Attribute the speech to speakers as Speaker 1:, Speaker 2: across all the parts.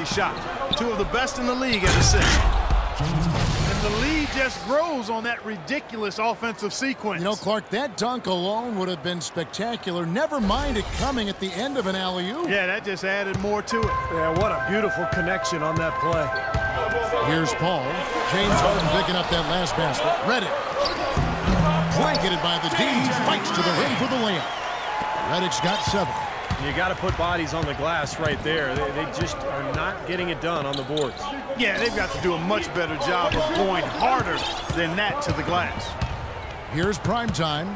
Speaker 1: quality shot. Two of the best in the league at assists. And the lead just grows on that ridiculous offensive sequence.
Speaker 2: You know, Clark, that dunk alone would have been spectacular. Never mind it coming at the end of an alley-oop.
Speaker 1: Yeah, that just added more to it.
Speaker 3: Yeah, what a beautiful connection on that play.
Speaker 2: Here's Paul. James Harden picking up that last basket. Redick. Blanketed by the D. Fights to the rim for the layup. Redick's got 7.
Speaker 3: You got to put bodies on the glass right there. They just are not getting it done on the boards.
Speaker 1: Yeah, they've got to do a much better job of going harder than that to the glass.
Speaker 2: Here's Primetime.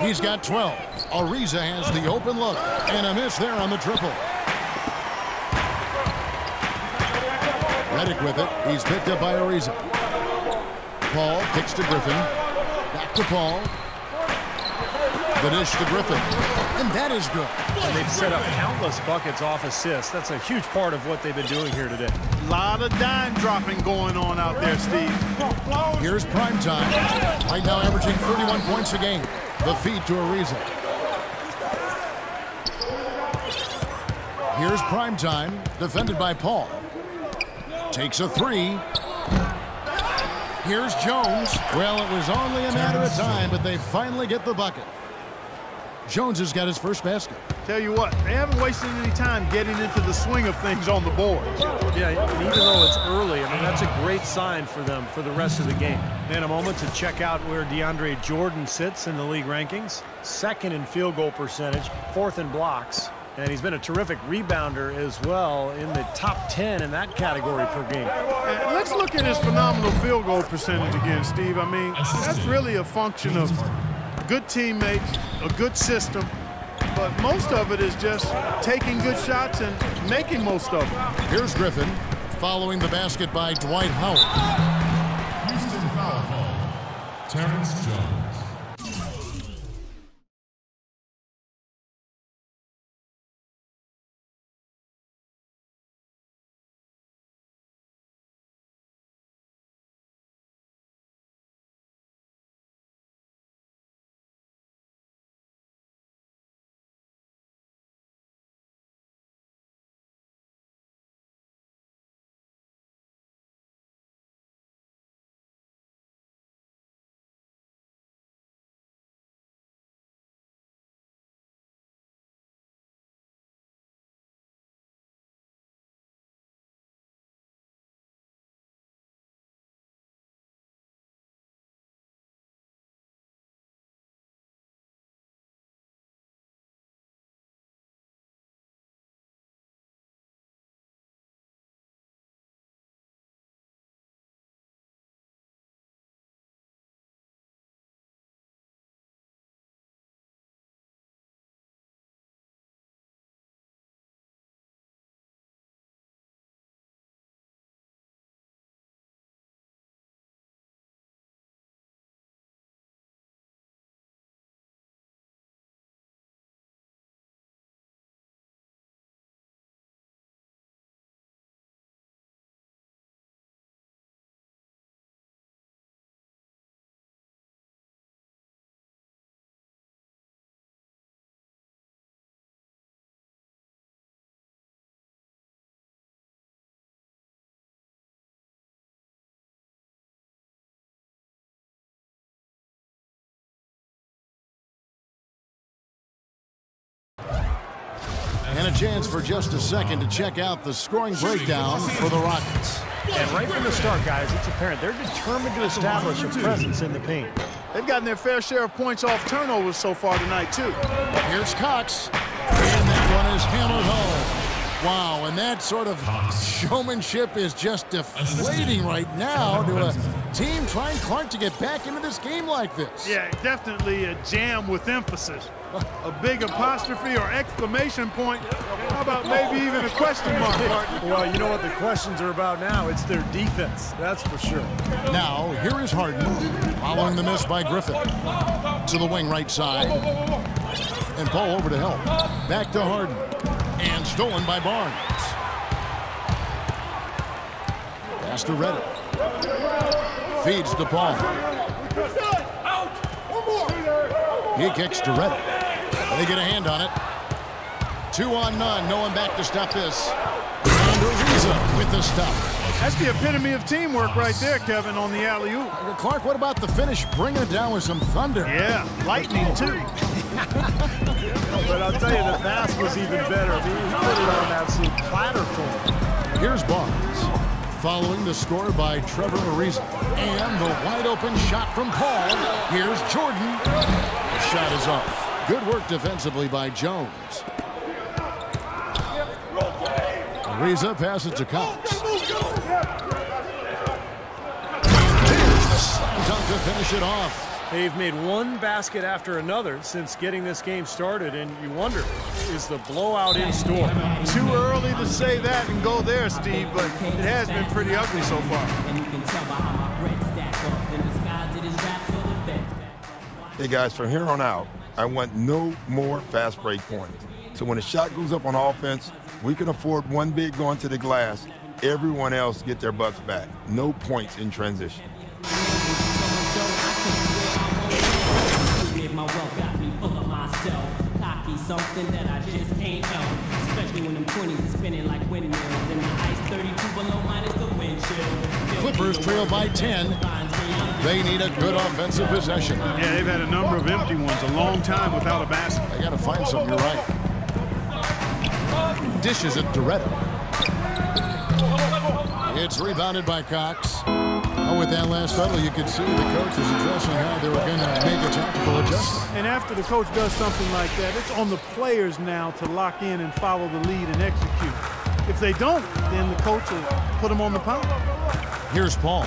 Speaker 2: He's got 12. Ariza has the open look. And a miss there on the triple. Redick with it. He's picked up by Ariza. Paul kicks to Griffin. Back to Paul. The dish to Griffin. And that is good.
Speaker 3: And they've set up countless buckets off assists. That's a huge part of what they've been doing here today.
Speaker 1: A lot of dime dropping going on out there, Steve.
Speaker 2: Here's Primetime. Right now averaging 31 points a game. The feed to Ariza. Here's Primetime. Defended by Paul. Takes a 3. Here's Jones. Well, it was only a matter of time, but they finally get the bucket. Jones has got his first basket.
Speaker 1: Tell you what, they haven't wasted any time getting into the swing of things on the board.
Speaker 3: Yeah, and even though it's early, I mean, that's a great sign for them for the rest of the game. In a moment to check out where DeAndre Jordan sits in the league rankings. 2nd in field goal percentage, 4th in blocks. And he's been a terrific rebounder as well, in the top 10 in that category per game.
Speaker 1: And let's look at his phenomenal field goal percentage again, Steve. I mean, that's really a function of good teammates, a good system, but most of it is just taking good shots and making most of them.
Speaker 2: Here's Griffin following the basket by Dwight Howard.
Speaker 4: Houston foul call. Terrence Jones.
Speaker 2: And a chance for just a second to check out the scoring breakdown for the Rockets.
Speaker 3: And right from the start, guys, it's apparent they're determined to establish a presence in the paint.
Speaker 1: They've gotten their fair share of points off turnovers so far tonight, too.
Speaker 2: Here's Cox. And that one is hammered home. Wow, and that sort of showmanship is just deflating right now to a team trying, Clark, to get back into this game like this.
Speaker 1: Yeah, definitely a jam with emphasis. A big apostrophe or exclamation point. How about maybe even a question mark, Martin?
Speaker 3: Well, you know what the questions are about now? It's their defense, that's for sure.
Speaker 2: Now, here is Harden, following the miss by Griffin. To the wing right side. And Paul over to help. Back to Harden. And stolen by Barnes. Pass to Redick. Feeds to Paul. He kicks to Redick. They get a hand on it. 2 on none. No one back to stop this. And Ariza the stop.
Speaker 1: That's the epitome of teamwork right there, Kevin, on the alley-oop.
Speaker 2: Clark, what about the finish? Bringing it down with some thunder.
Speaker 1: Yeah, lightning, too.
Speaker 3: But I'll tell you, the pass was even better. I mean, he put it on an absolute platter for him.
Speaker 2: Here's Barnes, following the score by Trevor Ariza. And the wide-open shot from Paul. Here's Jordan. The shot is off. Good work defensively by Jones. Ariza passes to Cox. Here's the slam dunk to finish it off.
Speaker 3: They've made one basket after another since getting this game started, and you wonder, is the blowout in store?
Speaker 1: Too early to say that and go there, Steve, but it has been pretty ugly so far.
Speaker 5: Hey, guys, from here on out, I want no more fast break points. So when a shot goes up on offense, we can afford one big going to the glass. Everyone else get their butts back. No points in transition.
Speaker 6: Something that I just can't help, especially when them 20s are spinning like windmills and the ice 32 below minus the wind chill.
Speaker 2: Clippers trail by 10. They need a good offensive possession.
Speaker 1: Yeah, they've had a number of empty ones, a long time without a basket.
Speaker 2: They got to find something. You're right. Dishes it to Reddick. It's rebounded by Cox. Oh, with that last huddle, you could see the coach was addressing how they were going to make a tactical adjustment.
Speaker 1: And after the coach does something like that, it's on the players now to lock in and follow the lead and execute. If they don't, then the coach will put them on the pound.
Speaker 2: Here's Paul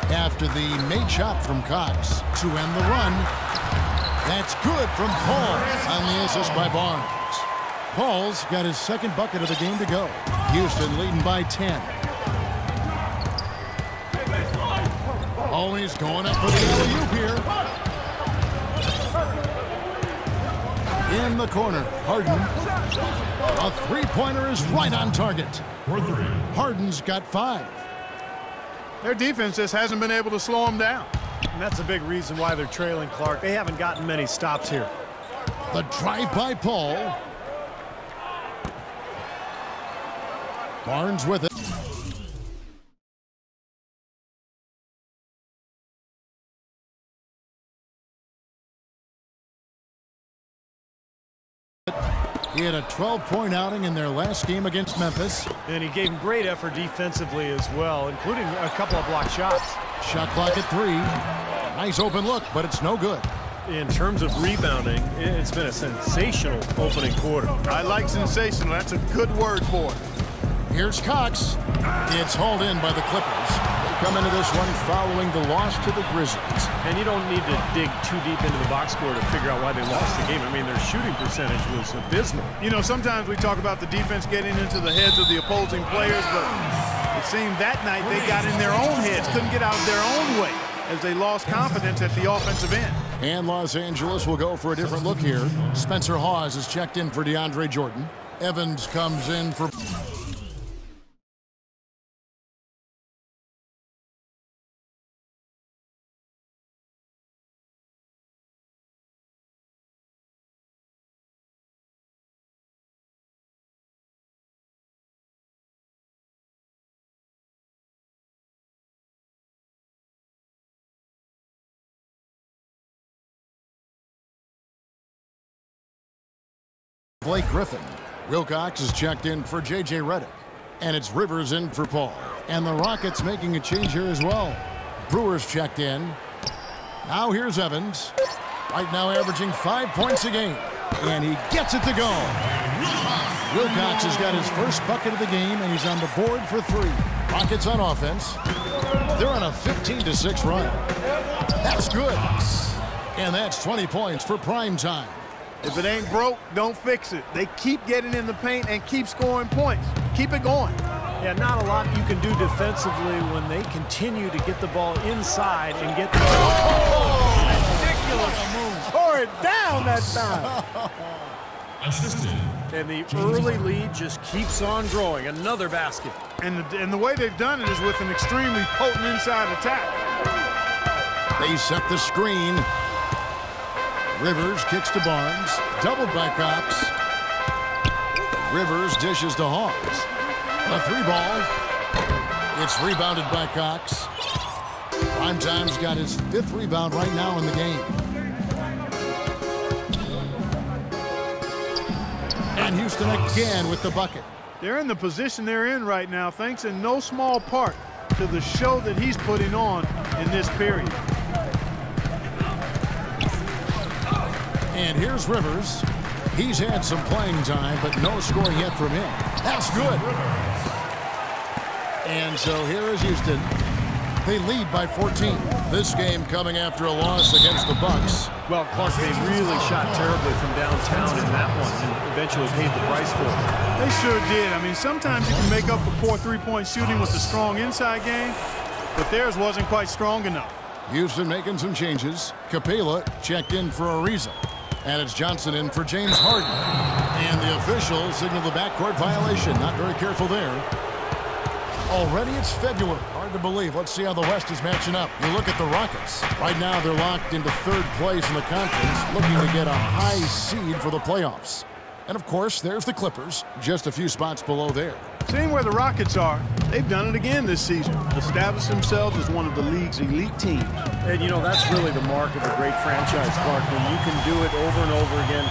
Speaker 2: after the made shot from Cox to end the run. That's good from Paul on the assist by Barnes. Paul's got his second bucket of the game to go. Houston leading by 10. Always going up for the alley-oop here. In the corner, Harden. A three-pointer is right on target. Harden's got 5.
Speaker 1: Their defense just hasn't been able to slow them down.
Speaker 3: And that's a big reason why they're trailing Clark. They haven't gotten many stops here.
Speaker 2: The drive by Paul. Barnes with it. He had a 12-point outing in their last game against Memphis.
Speaker 3: And he gave him great effort defensively as well, including a couple of blocked shots.
Speaker 2: Shot clock at 3. Nice open look, but it's no good.
Speaker 3: In terms of rebounding, it's been a sensational opening quarter.
Speaker 1: I like sensational. That's a good word for it.
Speaker 2: Here's Cox. It's hauled in by the Clippers. They come into this one following the loss to the Grizzlies.
Speaker 3: And you don't need to dig too deep into the box score to figure out why they lost the game. I mean, their shooting percentage was abysmal.
Speaker 1: You know, sometimes we talk about the defense getting into the heads of the opposing players, but it seemed that night they got in their own heads, couldn't get out of their own way as they lost confidence at the offensive end.
Speaker 2: And Los Angeles will go for a different look here. Spencer Hawes is checked in for DeAndre Jordan. Evans comes in for... Blake Griffin. Wilcox is checked in for J.J. Redick. And it's Rivers in for Paul. And the Rockets making a change here as well. Brewers checked in. Now here's Evans. Right now averaging 5 points a game. And he gets it to go. Wilcox has got his first bucket of the game, and he's on the board for 3. Rockets on offense. They're on a 15-6 run. That's good. And that's 20 points for prime time.
Speaker 1: If it ain't broke, don't fix it. They keep getting in the paint and keep scoring points. Keep it going.
Speaker 3: Yeah, not a lot you can do defensively when they continue to get the ball inside and get the ridiculous move.
Speaker 1: Tore it down that time.
Speaker 3: And the early lead just keeps on growing. Another basket.
Speaker 1: And the way they've done it is with an extremely potent inside attack.
Speaker 2: They set the screen. Rivers kicks to Barnes. Doubled by Cox. Rivers dishes to Hawes. A 3 ball. It's rebounded by Cox. Primetime's got his 5th rebound right now in the game. And Houston again with the bucket.
Speaker 1: They're in the position they're in right now thanks in no small part to the show that he's putting on in this period.
Speaker 2: And here's Rivers. He's had some playing time, but no scoring yet from him. That's good. And so here is Houston. They lead by 14. This game coming after a loss against the Bucks.
Speaker 3: Well, Clark, they really shot terribly from downtown in that one and eventually paid the price for it.
Speaker 1: They sure did. I mean, sometimes you can make up for poor three-point shooting with a strong inside game, but theirs wasn't quite strong enough.
Speaker 2: Houston making some changes. Capela checked in for Ariza. And it's Johnson in for James Harden. And the officials signal the backcourt violation. Not very careful there. Already it's February. Hard to believe. Let's see how the West is matching up. You look at the Rockets. Right now they're locked into 3rd place in the conference, looking to get a high seed for the playoffs. And of course, there's the Clippers, just a few spots below there.
Speaker 1: Seeing where the Rockets are, they've done it again this season. Established themselves as one of the league's elite teams.
Speaker 3: And, you know, that's really the mark of a great franchise, Clark, when you can do it over and over again,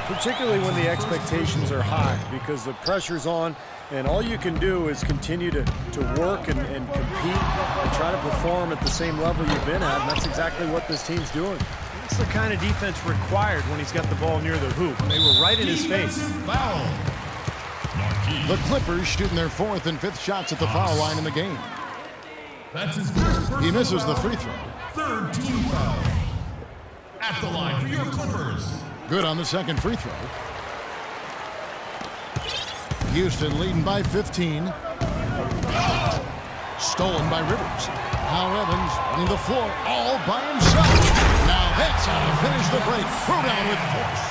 Speaker 3: particularly when the expectations are high because the pressure's on. And all you can do is continue to work and compete and try to perform at the same level you've been at. And that's exactly what this team's doing. It's the kind of defense required when he's got the ball near the hoop. They were right in his face.
Speaker 4: Foul.
Speaker 2: The Clippers shooting their 4th and 5th shots at the foul line in the game.
Speaker 4: That's his first
Speaker 2: He misses the free throw.
Speaker 4: 3rd team foul. At the line for your Clippers.
Speaker 2: Good on the 2nd free throw. Houston leading by 15. Stolen by Rivers. Now Evans running the floor all by himself. Now that's how to finish the break. Throw down with force.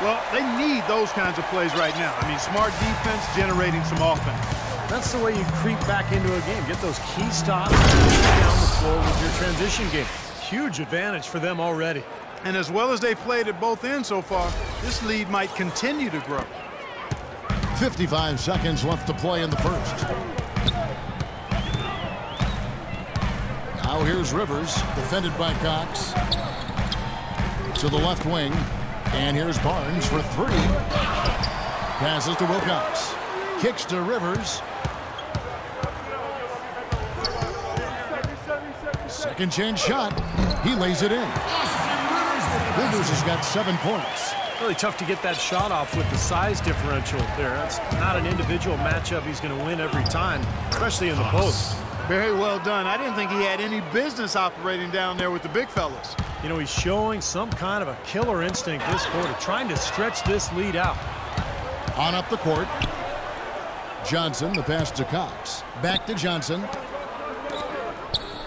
Speaker 1: Well, they need those kinds of plays right now. I mean, smart defense generating some offense.
Speaker 3: That's the way you creep back into a game. Get those key stops and push down the floor with your transition game. Huge advantage for them already.
Speaker 1: And as well as they've played at both ends so far, this lead might continue to grow.
Speaker 2: 55 seconds left to play in the first. Now here's Rivers, defended by Cox. To the left wing. And here's Barnes for 3. Passes to Wilcox. Kicks to Rivers. Second chance shot. He lays it in. Rivers has got 7 points.
Speaker 3: Really tough to get that shot off with the size differential there. That's not an individual matchup he's going to win every time, especially in the post.
Speaker 1: Very well done. I didn't think he had any business operating down there with the big fellas.
Speaker 3: You know, he's showing some kind of a killer instinct this quarter, trying to stretch this lead out.
Speaker 2: On up the court. Johnson, the pass to Cox. Back to Johnson.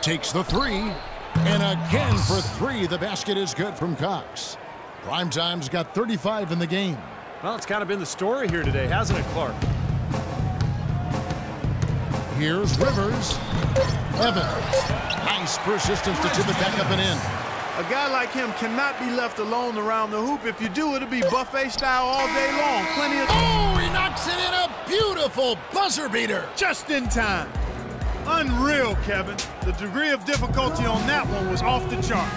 Speaker 2: Takes the 3. And again for 3. The basket is good from Cox. Primetime's got 35 in the game.
Speaker 3: Well, it's kind of been the story here today, hasn't it, Clark?
Speaker 2: Here's Rivers. Evans. Nice persistence to tip it back up and in.
Speaker 1: A guy like him cannot be left alone around the hoop. If you do, it'll be buffet style all day long. Plenty of...
Speaker 2: Oh, he knocks it in, a beautiful buzzer beater.
Speaker 1: Just in time. Unreal, Kevin. The degree of difficulty on that one was off the chart.